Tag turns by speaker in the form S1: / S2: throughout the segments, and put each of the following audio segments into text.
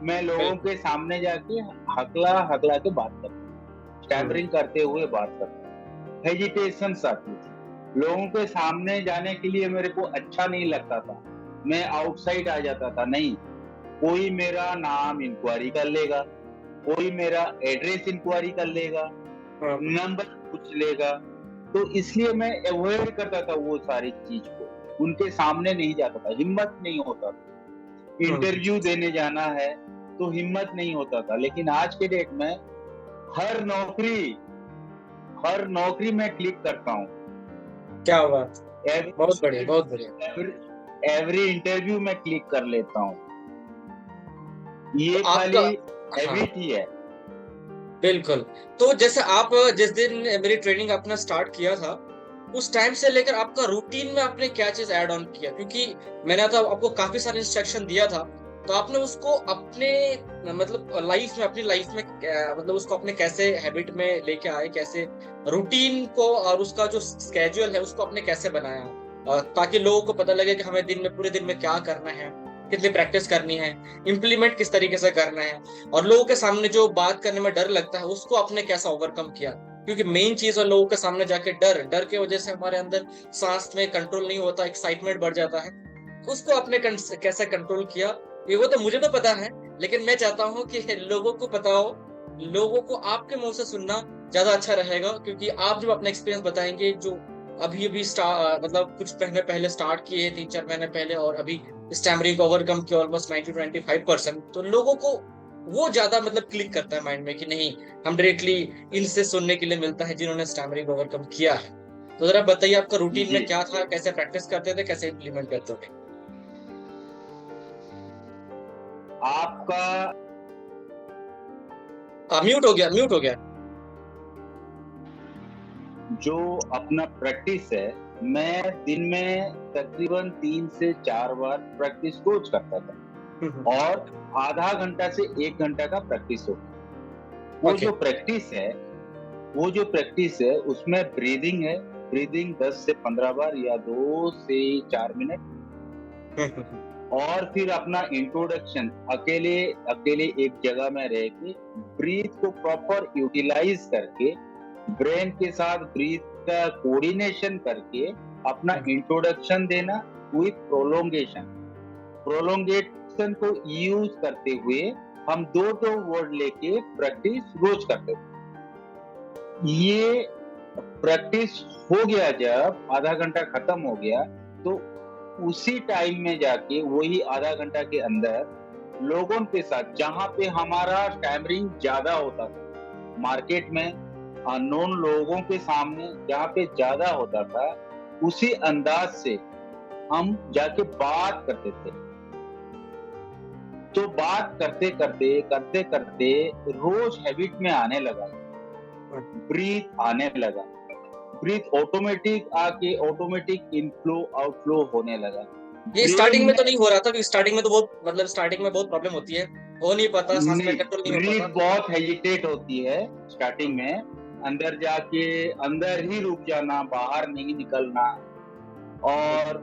S1: मैं लोगों के सामने जाके हकला हकला के बात करता हूँ, स्टैमरिंग करते हुए बात करता हूँ, हेजिटेशन आती थी। लोगों के सामने जाने के लिए मेरे को अच्छा नहीं लगता था, मैं आउटसाइड आ जाता था। नहीं, कोई मेरा नाम इंक्वायरी कर लेगा, कोई मेरा एड्रेस इंक्वायरी कर लेगा, नंबर पूछ लेगा, तो इसलिए मैं अवॉइड करता था वो सारी चीज को, उनके सामने नहीं जाता था, हिम्मत नहीं होता था। इंटरव्यू देने जाना है तो हिम्मत नहीं होता था। लेकिन आज के डेट में हर नौकरी में क्लिक करता हूँ।
S2: क्या बात, बहुत बढ़िया, बहुत बढ़िया।
S1: एवरी इंटरव्यू में क्लिक कर लेता हूँ। ये
S2: तो
S1: खाली
S2: आपका
S1: हैबिट ही है।
S2: बिल्कुल। तो जैसे आप जिस दिन मेरी ट्रेनिंग आपने स्टार्ट किया था, उस टाइम से लेकर आपका रूटीन में आपने क्या चीज ऐड ऑन किया? क्योंकि मैंने तो आपको काफी सारे इंस्ट्रक्शन दिया था, तो आपने उसको अपने मतलब लाइफ में, अपनी लाइफ में मतलब उसको अपने कैसे हैबिट में लेके आए, कैसे रूटीन को और उसका जो स्केड्यूल है उसको आपने कैसे बनाया, ताकि लोगों को पता लगे कि हमें दिन में, पूरे दिन में क्या करना है, कितनी प्रैक्टिस करनी है, इम्प्लीमेंट किस तरीके से करना है, और लोगों के सामने जो बात करने में डर लगता है उसको आपने कैसा ओवरकम किया? क्योंकि मेन चीज है लोगों के सामने जाके डर के वजह से हमारे अंदर सांस में कंट्रोल नहीं होता, एक्साइटमेंट बढ़ जाता है। उसको आपने कैसे कंट्रोल किया? ये वो तो मुझे तो पता है, लेकिन मैं चाहता हूँ कि लोगों को पता हो, लोगों को आपके मुंह से सुनना ज्यादा अच्छा रहेगा, क्योंकि आप जब अपना एक्सपीरियंस बताएंगे, जो अभी अभी मतलब कुछ महीने पहले स्टार्ट किए, 3-4 महीने पहले, और अभी स्टैमरिंग को ओवरकम किया ऑलमोस्ट 90-25%, तो लोगों को वो ज्यादा मतलब क्लिक करता है माइंड में कि नहीं, हम डायरेक्टली इनसे सुनने के लिए मिलता है जिन्होंने स्टैमरिंग ओवरकम किया है। तो जरा बताइए आपका रूटीन में क्या था, कैसे प्रैक्टिस करते थे, कैसे इम्प्लीमेंट करते थे?
S1: आपका
S2: म्यूट हो गया, म्यूट हो गया।
S1: जो अपना प्रैक्टिस है, मैं दिन में तकरीबन 3 से 4 बार प्रैक्टिस रोज करता था, और आधा घंटा से 1 घंटा का प्रैक्टिस होता। वो जो प्रैक्टिस है उसमें ब्रीदिंग है, ब्रीदिंग 10 से 15 बार या 2 से 4 मिनट, और फिर अपना इंट्रोडक्शन अकेले एक जगह में रह के ब्रीथ को प्रॉपर यूटिलाइज करके, ब्रेन के साथ ब्रीथ का कोऑर्डिनेशन करके अपना इंट्रोडक्शन देना विथ प्रोलोंगेशन को यूज करते हुए हम 2 वर्ड लेके प्रैक्टिस रोज करते थे। ये प्रैक्टिस हो गया, जब आधा घंटा खत्म हो गया, तो उसी टाइम में जाके वही आधा घंटा के अंदर लोगों के साथ, जहां पे हमारा स्टैमरिंग ज्यादा होता था, मार्केट में अननोन लोगों के सामने जहां पे ज्यादा होता था, उसी अंदाज से हम जाके बात करते थे। तो बात करते करते रोज हैबिट में आने लगा, ब्रीथ आने लगा, ब्रीथ ऑटोमेटिक आके ऑटोमेटिक इनफ्लो आउटफ्लो होने लगा।
S2: ये स्टार्टिंग में तो नहीं हो रहा था, क्योंकि स्टार्टिंग में तो बहुत, मतलब स्टार्टिंग में बहुत प्रॉब्लम होती है, हो नहीं पाता, सांस में कंट्रोल नहीं हो
S1: ब्रीथ
S2: पाता।
S1: बहुत हेजिटेट होती है स्टार्टिंग में, अंदर जाके अंदर ही रुक जाना, बाहर नहीं निकलना, और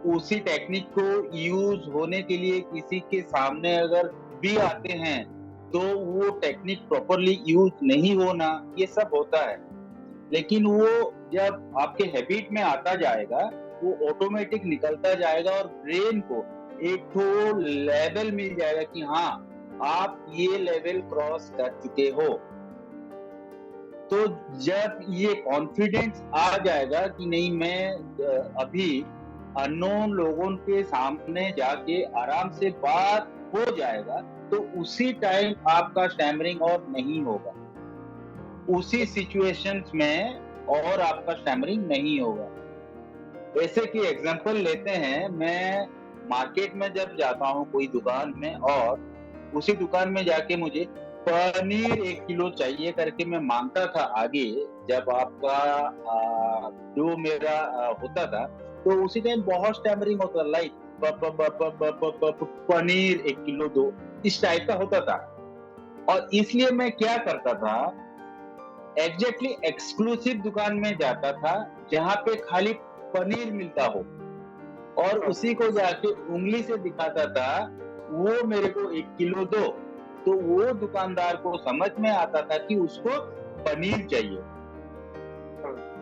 S1: उसी टेक्निक को यूज होने के लिए किसी के सामने अगर भी आते हैं तो वो टेक्निक प्रॉपरली यूज नहीं होना, ये सब होता है। लेकिन वो जब आपके हैबिट में आता जाएगा, वो ऑटोमेटिक निकलता जाएगा, और ब्रेन को एक तो लेवल मिल जाएगा कि हाँ, आप ये लेवल क्रॉस कर चुके हो। तो जब ये कॉन्फिडेंस आ जाएगा कि नहीं, मैं अभी अननोन लोगों के सामने जाके आराम से बात हो जाएगा, तो उसी टाइम आपका स्टैमरिंग और नहीं होगा, उसी सिचुएशंस में और आपका स्टैमरिंग नहीं होगा। ऐसे की एग्जांपल लेते हैं, मैं मार्केट में जब जाता हूँ कोई दुकान में, और उसी दुकान में जाके मुझे पनीर 1 किलो चाहिए करके मैं मांगता था आगे, जब आपका जो मेरा होता था, तो उसी टाइम बहुत स्टैमरिंग होता, लाइक पनीर 1 किलो दो, इस टाइप का होता था। और इसलिए मैं क्या करता था, एग्जैक्टली एक्सक्लूसिव दुकान में जाता था जहां पे खाली पनीर मिलता हो, और उसी को जाके उंगली से दिखाता था वो मेरे को 1 किलो दो, तो वो दुकानदार को समझ में आता था कि उसको पनीर चाहिए।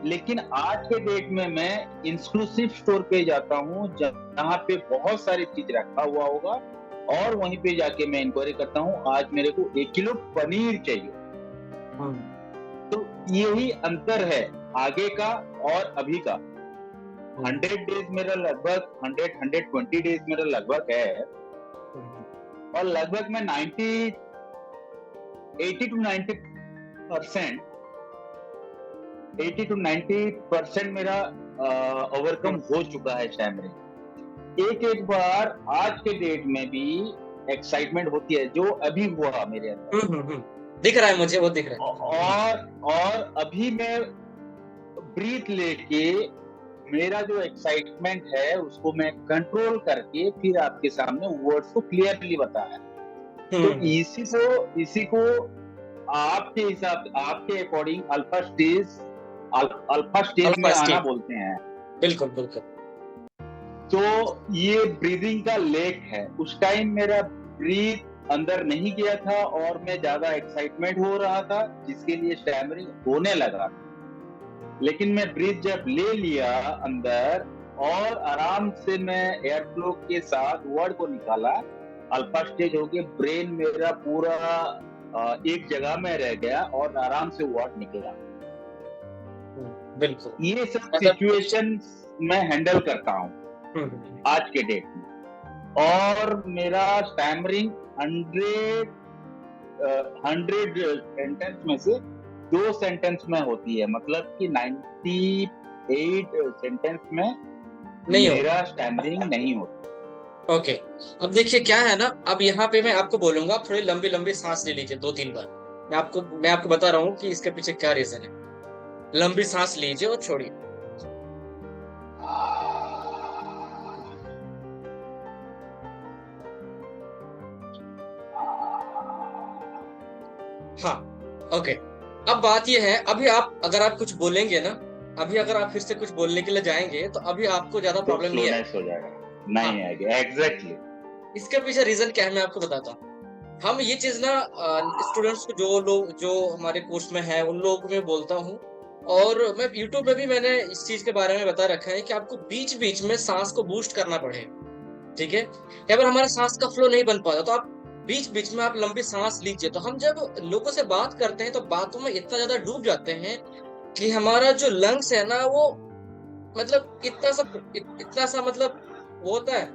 S1: लेकिन आज के डेट में मैं एक्सक्लूसिव स्टोर पे जाता हूँ जहाँ पे बहुत सारी चीज रखा हुआ होगा, और वहीं पे जाके मैं इंक्वायरी करता हूँ, आज मेरे को 1 किलो पनीर चाहिए। तो यही अंतर है आगे का और अभी का। 100 डेज मेरा लगभग 120 डेज मेरा लगभग है, और लगभग मैं 80 to 90% 80 to 90% मेरा ओवरकम हो चुका है स्टैमरिंग। एक बार आज के डेट में भी एक्साइटमेंट होती है, जो अभी हुआ मेरे अंदर।
S2: दिख रहा है मुझे, वो दिख रहा है।
S1: और अभी मैं ब्रीथ लेके मेरा जो एक्साइटमेंट है उसको मैं कंट्रोल करके फिर आपके सामने वर्ड्स को क्लियरली बताया। तो इसी को आपके हिसाब, आपके अकॉर्डिंग अल्फा स्टेज में आना बोलते हैं।
S2: बिल्कुल बिल्कुल।
S1: तो ये ब्रीदिंग का लेक है। उस टाइम मेरा ब्रीथ अंदर नहीं गया था और मैं ज्यादा एक्साइटमेंट हो रहा था, जिसके लिए स्टैमरिंग होने लगा। लेकिन मैं ब्रीथ जब ले लिया अंदर और आराम से मैं एयर फ्लो के साथ वर्ड को निकाला, अल्फा स्टेज हो गया, ब्रेन मेरा पूरा एक जगह में रह गया और आराम से वर्ड निकला।
S2: बिल्कुल,
S1: ये सब सिचुएशन मैं हैंडल करता हूँ आज के डेट में। और मेरा स्टैमरिंग 100 सेंटेंस में से 2 सेंटेंस में होती है, मतलब कि 98 सेंटेंस में मेरा स्टैमरिंग नहीं होता।
S2: ओके, अब देखिए क्या है ना, अब यहाँ पे मैं आपको बोलूंगा, आप थोड़ी लंबी लंबी सांस ले लीजिए 2-3 बार। मैं आपको बता रहा हूँ कि इसके पीछे क्या रीजन है। लंबी सांस लीजिए और छोड़िए। हाँ, ओके। अब बात ये है, अभी अगर आप कुछ बोलेंगे ना, अभी अगर आप फिर से कुछ बोलने के लिए जाएंगे तो अभी आपको ज्यादा प्रॉब्लम नहीं
S1: आएगा। नहीं आएगा, एग्जैक्टली।
S2: इसके पीछे रीजन क्या है मैं आपको बताता हूँ। हम ये चीज ना स्टूडेंट्स को, जो हमारे कोर्स में है, उन लोगों को मैं बोलता हूँ, और मैं यूट्यूब में भी मैंने इस चीज के बारे में बता रखा है कि आपको बीच बीच में सांस को बूस्ट करना पड़ेगा। ठीक है, अगर हमारा सांस का फ्लो नहीं बन पाता तो आप बीच बीच में आप लंबी सांस लीजिए। तो हम जब लोगों से बात करते हैं तो बातों में इतना ज्यादा डूब जाते हैं कि हमारा जो लंग्स है ना, वो मतलब इतना सा मतलब वो होता है,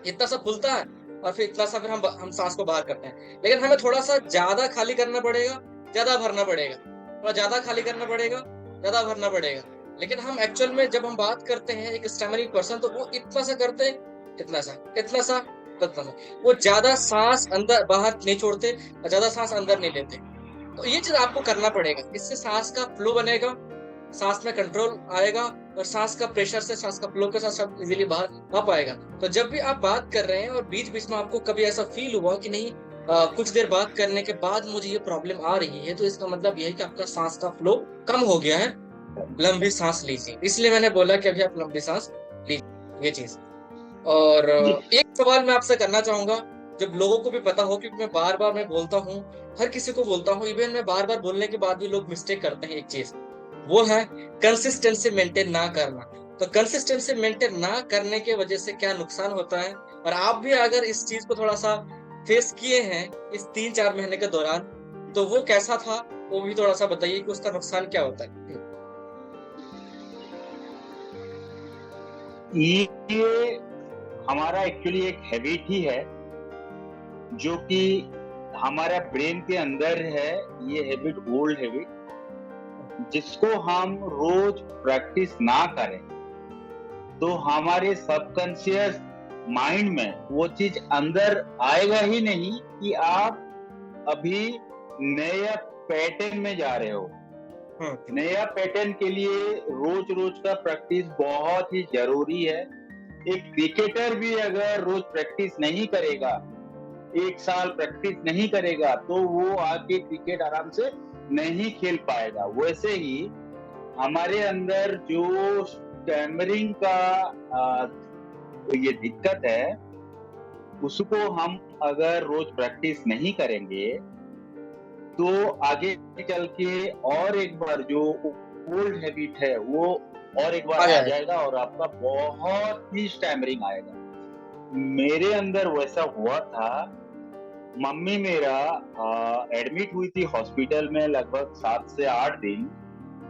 S2: इतना सा फूलता है, और फिर इतना सा फिर हम सांस को बाहर करते हैं। लेकिन हमें थोड़ा सा ज्यादा खाली करना पड़ेगा, ज्यादा भरना पड़ेगा, थोड़ा ज्यादा खाली करना पड़ेगा, ज्यादा भरना पड़ेगा। लेकिन हम एक्चुअल में जब हम बात करते हैं एक स्टैमरिंग पर्सन, तो वो इतना सा करते हैं, इतना सा, इतना सा, इतना सा। वो ज्यादा सांस अंदर बाहर नहीं छोड़ते, ज्यादा सांस अंदर नहीं लेते। तो ये चीज आपको करना पड़ेगा, इससे सांस का फ्लो बनेगा, सांस में कंट्रोल आएगा, और सांस का प्रेशर से सांस का फ्लो के साथ सब इजीली बाहर आ पाएगा। तो जब भी आप बात कर रहे हैं और बीच बीच में आपको कभी ऐसा फील हुआ कि नहीं, कुछ देर बात करने के बाद मुझे ये प्रॉब्लम आ रही है, तो इसका मतलब यह है कि आपका सांस का फ्लो कम हो गया है, लंबी सांस लीजिए। इसलिए मैंने बोला कि अभी आप लंबी सांस लीजिए, ये चीज। और एक सवाल मैं आपसे करना चाहूंगा, जब लोगों को भी पता हो, क्योंकि मैं बार बार मैं बोलता हूँ, हर किसी को बोलता हूँ, इवन मैं बार बार बोलने के बाद भी लोग मिस्टेक करते हैं। एक चीज वो है कंसिस्टेंसी मेंटेन ना करना। तो कंसिस्टेंसी मेंटेन ना करने के वजह से क्या नुकसान होता है, और आप भी अगर इस चीज को थोड़ा सा फेस किए हैं इस 3-4 महीने के दौरान, तो वो कैसा था, वो भी थोड़ा सा बताइए कि उसका नुकसान क्या होता है।
S1: ये हमारा एक्चुअली एक हैबिट ही है, जो कि हमारा ब्रेन के अंदर है। ये हैबिट ओल्ड हैबिट, जिसको हम रोज प्रैक्टिस ना करें तो हमारे सबकॉन्शियस माइंड में वो चीज अंदर आएगा ही नहीं कि आप अभी नया पैटर्न में जा रहे हो। नया पैटर्न के लिए रोज रोज का प्रैक्टिस बहुत ही जरूरी है। एक क्रिकेटर भी अगर रोज प्रैक्टिस नहीं करेगा, 1 साल प्रैक्टिस नहीं करेगा, तो वो आके क्रिकेट आराम से नहीं खेल पाएगा। वैसे ही हमारे अंदर जो स्टैमरिंग का ये दिक्कत है, उसको हम अगर रोज प्रैक्टिस नहीं करेंगे तो आगे चल के और एक बार जो ओल्ड हैबिट है वो और एक बार
S2: आ
S1: आ
S2: जाए।
S1: जाएगा और आपका बहुत ही स्टैमरिंग आएगा। मेरे अंदर वैसा हुआ था। मम्मी मेरा एडमिट हुई थी हॉस्पिटल में लगभग 7 से 8 दिन।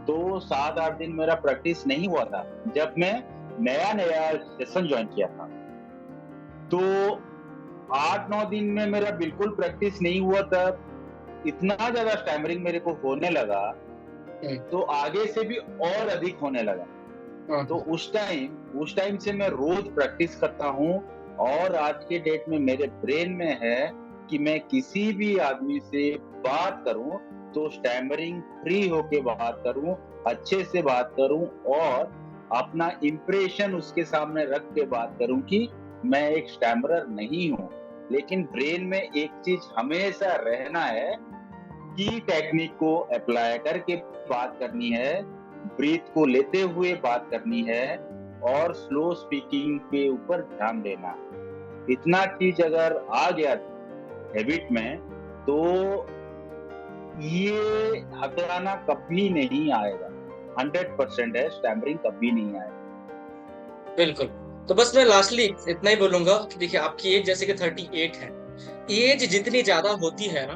S1: तो 7-8 दिन मेरा प्रैक्टिस नहीं हुआ था जब मैं नया-नया सेशन जॉइन किया था। तो 8-9 दिन में मेरा बिल्कुल प्रैक्टिस नहीं हुआ था। इतना ज़्यादा स्टैमरिंग मेरे को होने लगा,
S2: हुँ,
S1: तो आगे से भी और अधिक होने लगा।
S2: हाँ,
S1: तो
S2: हाँ।
S1: उस टाइम से मैं रोज़ प्रैक्टिस करता हूँ और आज के डेट में मेरे ब्रेन में है कि मैं किसी भी आदमी से बात करूँ, तो स्टैमरिंग फ्री होके बात करूँ, अच्छे से बात करूँ और अपना इम्प्रेशन उसके सामने रख के बात करूँ कि मैं एक स्टैमरर नहीं हूँ। लेकिन ब्रेन में एक चीज़ हमेशा रहना है की टेक्निक को अप्लाई करके बात करनी है, ब्रीथ को लेते हुए बात करनी है और स्लो स्पीकिंग के ऊपर ध्यान देना। इतना चीज़ अगर आ गया हैबिट में, तो ये हकलाना कभी नहीं आएगा। 100% है, स्टैमरिंग कभी नहीं आएगा।
S2: बिल्कुल। तो बस मैं लास्टली इतना ही बोलूँगा कि देखिए आपकी एज जैसे कि 38 है। एज जितनी ज़्यादा होती है ना,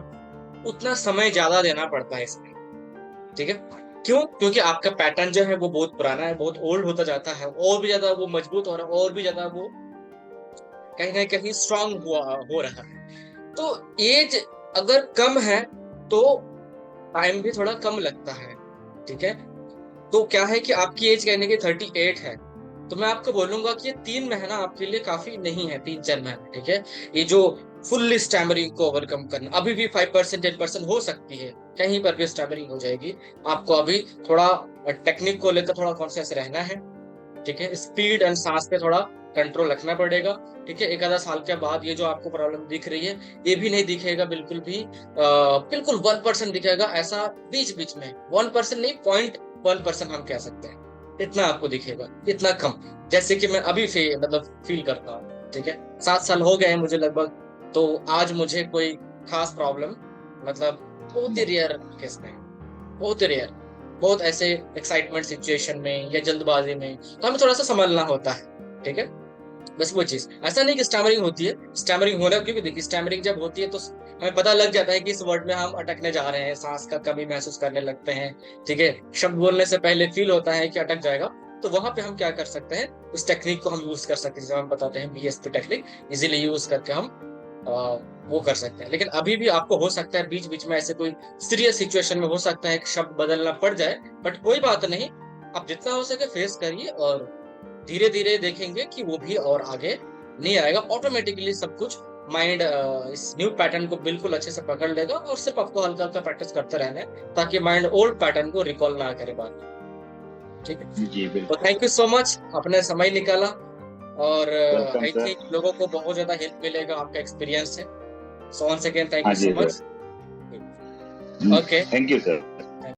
S2: उतना समय ज़्यादा देना पड़ता है इसमें, ठीक है? क्यों? क्योंकि आपका पैटर्न जो है वो बहुत पुराना है, बहुत ओल्ड होता जाता है, और भी ज़्यादा वो मजबूत हो रहा है, और भी ज़्यादा वो कहीं न कहीं स्ट्रॉन्ग हो रहा है। तो एज अगर कम है, तो टाइम भी थोड़ा कम लगता है, ठीक है? तो क्या है कि आपकी एज कहने की 38 है, तो मैं आपको बोलूँगा कि ये 3 महीना आपके लिए काफ़ी नहीं है, 3-4 महीना, ठीक है? ये जो फुल्ली स्टैमरिंग को ओवरकम करना, अभी भी 5% 10% हो सकती है, कहीं पर भी स्टैमरिंग हो जाएगी। आपको अभी थोड़ा टेक्निक को लेकर थोड़ा कॉन्शियस रहना है, ठीक है? स्पीड एंड साँस पे थोड़ा कंट्रोल रखना पड़ेगा, ठीक है? 1 आधा साल के बाद ये जो आपको प्रॉब्लम दिख रही है, ये भी नहीं दिखेगा बिल्कुल भी बिल्कुल 1% दिखेगा, ऐसा बीच-बीच में 1% नहीं 0.1% हम कह सकते हैं। इतना आपको दिखेगा, इतना कम। जैसे कि मैं अभी मतलब फ़ील करता हूँ, ठीक है? 7 साल हो गए हैं मुझे लगभग, तो आज मुझे कोई ख़ास प्रॉब्लम मतलब बहुत ही रेयर केस में, बहुत रेयर, बहुत ऐसे एक्साइटमेंट सिचुएशन में या जल्दबाज़ी में, तो हमें थोड़ा-सा सँभलना होता है, ठीक है? बस वो चीज़। ऐसा नहीं कि स्टैमरिंग होती है, स्टैमरिंग हो रहा है क्योंकि देखिए स्टैमरिंग जब होती है तो हमें पता लग जाता है कि इस वर्ड में हम अटकने जा रहे हैं, साँस का कमी महसूस करने लगते हैं, ठीक है? शब्द बोलने से पहले फ़ील होता है कि अटक जाएगा, तो वहाँ पे हम क्या कर सकते हैं, उस टेक्निक को हम यूज़ कर सकते हैं, जिसे हम बताते हैं बीएसपी टेक्निक, इज़िली यूज़ करके हम अ, वो कर सकते हैं। लेकिन अभी भी आपको हो सकता है बीच-बीच में ऐसे कोई सीरियस सिचुएशन में हो सकता है कि शब्द बदलना पड़ जाए, बट कोई बात नहीं, आप जितना हो सके फेस करिए और धीरे-धीरे देखेंगे कि वो भी और आगे नहीं आएगा। ऑटोमैटिकली सब कुछ माइंड इस न्यू पैटर्न को बिल्कुल अच्छे से पकड़ लेगा और सिर्फ़ आपको हल्का-हल्का प्रैक्टिस करते रहना है, ताकि माइंड ओल्ड पैटर्न को रिकॉल ना करे बाद में, ठीक है?
S1: जी,
S2: तो
S1: बिल्कुल।
S2: थैंक यू सो मच, आपने समय निकाला और
S1: वेलकम
S2: आई
S1: सर।
S2: थिंक लोगों को बहुत ज़्यादा हेल्प मिलेगा आपका एक्सपीरियंस से। सो वन्स अगेन थैंक
S1: हाँ
S2: यू
S1: जी
S2: so
S1: sir.
S2: Much. Okay.
S1: Thank you sir.